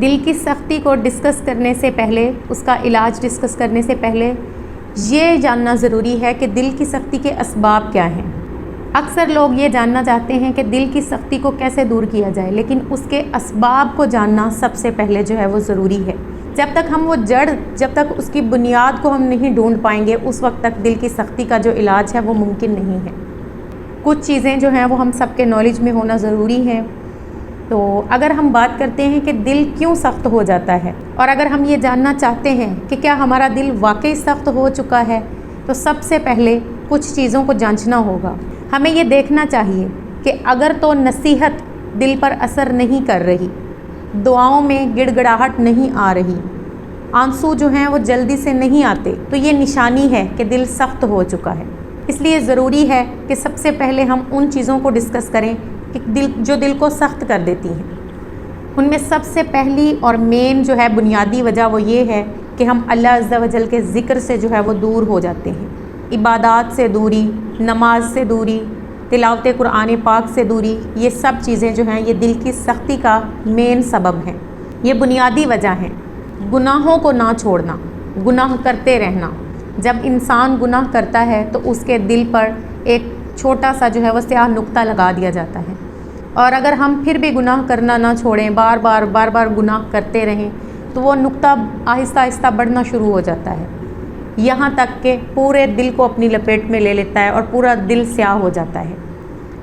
دل کی سختی کو ڈسکس کرنے سے پہلے، اس کا علاج ڈسکس کرنے سے پہلے یہ جاننا ضروری ہے کہ دل کی سختی کے اسباب کیا ہیں۔ اکثر لوگ یہ جاننا چاہتے ہیں کہ دل کی سختی کو کیسے دور کیا جائے، لیکن اس کے اسباب کو جاننا سب سے پہلے جو ہے وہ ضروری ہے۔ جب تک ہم وہ جڑ، جب تک اس کی بنیاد کو ہم نہیں ڈھونڈ پائیں گے، اس وقت تک دل کی سختی کا جو علاج ہے وہ ممکن نہیں ہے۔ کچھ چیزیں جو ہیں وہ ہم سب کے نالج میں ہونا ضروری ہے۔ تو اگر ہم بات کرتے ہیں کہ دل کیوں سخت ہو جاتا ہے، اور اگر ہم یہ جاننا چاہتے ہیں کہ کیا ہمارا دل واقعی سخت ہو چکا ہے، تو سب سے پہلے کچھ چیزوں کو جانچنا ہوگا۔ ہمیں یہ دیکھنا چاہیے کہ اگر تو نصیحت دل پر اثر نہیں کر رہی، دعاؤں میں گڑ گڑاہٹ نہیں آ رہی، آنسو جو ہیں وہ جلدی سے نہیں آتے، تو یہ نشانی ہے کہ دل سخت ہو چکا ہے۔ اس لیے ضروری ہے کہ سب سے پہلے ہم ان چیزوں کو ڈسکس کریں کہ جو دل کو سخت کر دیتی ہیں۔ ان میں سب سے پہلی اور مین جو ہے بنیادی وجہ وہ یہ ہے کہ ہم اللہ عز و جل کے ذکر سے جو ہے وہ دور ہو جاتے ہیں۔ عبادات سے دوری، نماز سے دوری، تلاوت قرآن پاک سے دوری، یہ سب چیزیں جو ہیں یہ دل کی سختی کا مین سبب ہیں، یہ بنیادی وجہ ہیں۔ گناہوں کو نہ چھوڑنا، گناہ کرتے رہنا۔ جب انسان گناہ کرتا ہے تو اس کے دل پر ایک چھوٹا سا جو ہے وہ سیاہ نقطہ لگا دیا جاتا ہے، اور اگر ہم پھر بھی گناہ کرنا نہ چھوڑیں، بار بار گناہ کرتے رہیں، تو وہ نقطہ آہستہ آہستہ بڑھنا شروع ہو جاتا ہے، یہاں تک کہ پورے دل کو اپنی لپیٹ میں لے لیتا ہے اور پورا دل سیاہ ہو جاتا ہے۔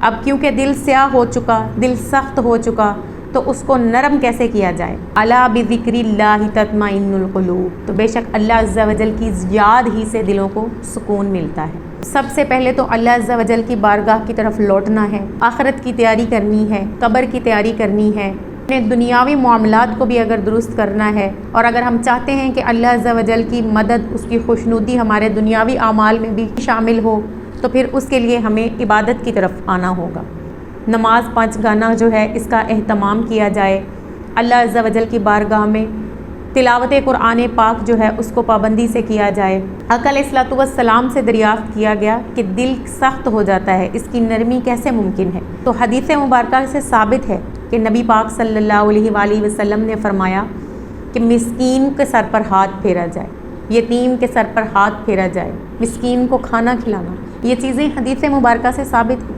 اب کیونکہ دل سیاہ ہو چکا، دل سخت ہو چکا، تو اس کو نرم کیسے کیا جائے؟ الا بذکر اللہ تطمئن القلوب، تو بے شک اللہ عز و جل کی یاد ہی سے دلوں کو سکون ملتا ہے۔ سب سے پہلے تو اللہ عز و جل کی بارگاہ کی طرف لوٹنا ہے، آخرت کی تیاری کرنی ہے، قبر کی تیاری کرنی ہے، اپنے دنیاوی معاملات کو بھی اگر درست کرنا ہے، اور اگر ہم چاہتے ہیں کہ اللہ عز و جل کی مدد، اس کی خوشنودی ہمارے دنیاوی اعمال میں بھی شامل ہو، تو پھر اس کے لیے ہمیں عبادت کی طرف آنا ہوگا۔ نماز 5 گانا جو ہے اس کا اہتمام کیا جائے، اللہ عز و جل کی بارگاہ میں تلاوت قرآن پاک جو ہے اس کو پابندی سے کیا جائے۔ آقا علیہ الصلوۃ والسلام سے دریافت کیا گیا کہ دل سخت ہو جاتا ہے، اس کی نرمی کیسے ممکن ہے؟ تو حدیث مبارکہ سے ثابت ہے کہ نبی پاک صلی اللہ علیہ وآلہ وسلم نے فرمایا کہ مسکین کے سر پر ہاتھ پھیرا جائے، یتیم کے سر پر ہاتھ پھیرا جائے، مسکین کو کھانا کھلانا، یہ چیزیں حدیث مبارکہ سے ثابت ہیں۔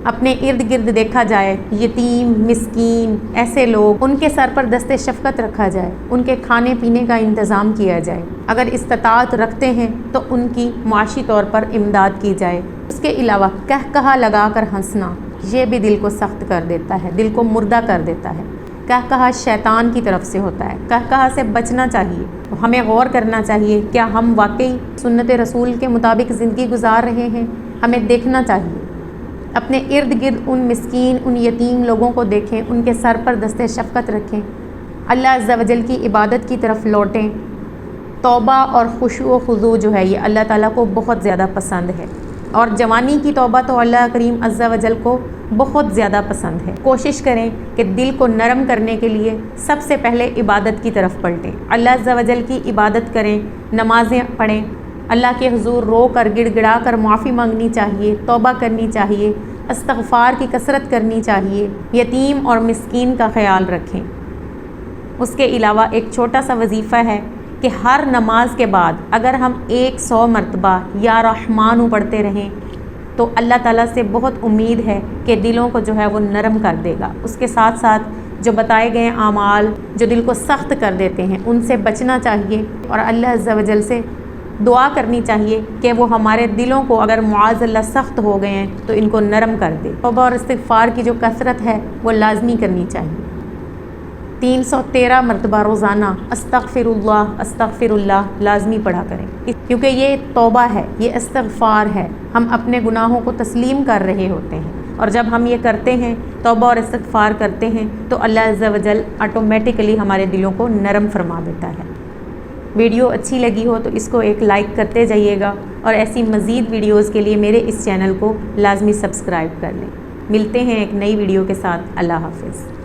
اپنے ارد گرد دیکھا جائے، یتیم، مسکین، ایسے لوگ، ان کے سر پر دست شفقت رکھا جائے، ان کے کھانے پینے کا انتظام کیا جائے، اگر استطاعت رکھتے ہیں تو ان کی معاشی طور پر امداد کی جائے۔ اس کے علاوہ کہا لگا کر ہنسنا، یہ بھی دل کو سخت کر دیتا ہے، دل کو مردہ کر دیتا ہے۔ کہا شیطان کی طرف سے ہوتا ہے، کہا سے بچنا چاہیے۔ تو ہمیں غور کرنا چاہیے، کیا ہم واقعی سنت رسول کے مطابق زندگی گزار رہے ہیں؟ ہمیں دیکھنا چاہیے، اپنے ارد گرد ان مسکین، ان یتیم لوگوں کو دیکھیں، ان کے سر پر دست شفقت رکھیں، اللہ عز و جل کی عبادت کی طرف لوٹیں۔ توبہ اور خشوع و خضوع جو ہے یہ اللہ تعالیٰ کو بہت زیادہ پسند ہے، اور جوانی کی توبہ تو اللہ کریم عز و جل کو بہت زیادہ پسند ہے۔ کوشش کریں کہ دل کو نرم کرنے کے لیے سب سے پہلے عبادت کی طرف پلٹیں، اللہ عز و جل کی عبادت کریں، نمازیں پڑھیں، اللہ کے حضور رو کر گڑ گڑا کر معافی مانگنی چاہیے، توبہ کرنی چاہیے، استغفار کی کثرت کرنی چاہیے، یتیم اور مسکین کا خیال رکھیں۔ اس کے علاوہ ایک چھوٹا سا وظیفہ ہے کہ ہر نماز کے بعد اگر ہم 100 مرتبہ یا رحمانو پڑھتے رہیں تو اللہ تعالیٰ سے بہت امید ہے کہ دلوں کو جو ہے وہ نرم کر دے گا۔ اس کے ساتھ ساتھ جو بتائے گئے اعمال جو دل کو سخت کر دیتے ہیں ان سے بچنا چاہیے، اور اللہ عز و جل سے دعا کرنی چاہیے کہ وہ ہمارے دلوں کو اگر معاذ اللہ سخت ہو گئے ہیں تو ان کو نرم کر دے۔ توبہ اور استغفار کی جو کثرت ہے وہ لازمی کرنی چاہیے۔ 313 مرتبہ روزانہ استغفر اللہ لازمی پڑھا کریں، کیونکہ یہ توبہ ہے، یہ استغفار ہے، ہم اپنے گناہوں کو تسلیم کر رہے ہوتے ہیں، اور جب ہم یہ کرتے ہیں، توبہ اور استغفار کرتے ہیں، تو اللہ عز و جل آٹومیٹکلی ہمارے دلوں کو نرم فرما دیتا ہے۔ ویڈیو اچھی لگی ہو تو اس کو ایک لائک کرتے جائیے گا، اور ایسی مزید ویڈیوز کے لیے میرے اس چینل کو لازمی سبسکرائب کر لیں۔ ملتے ہیں ایک نئی ویڈیو کے ساتھ۔ اللہ حافظ۔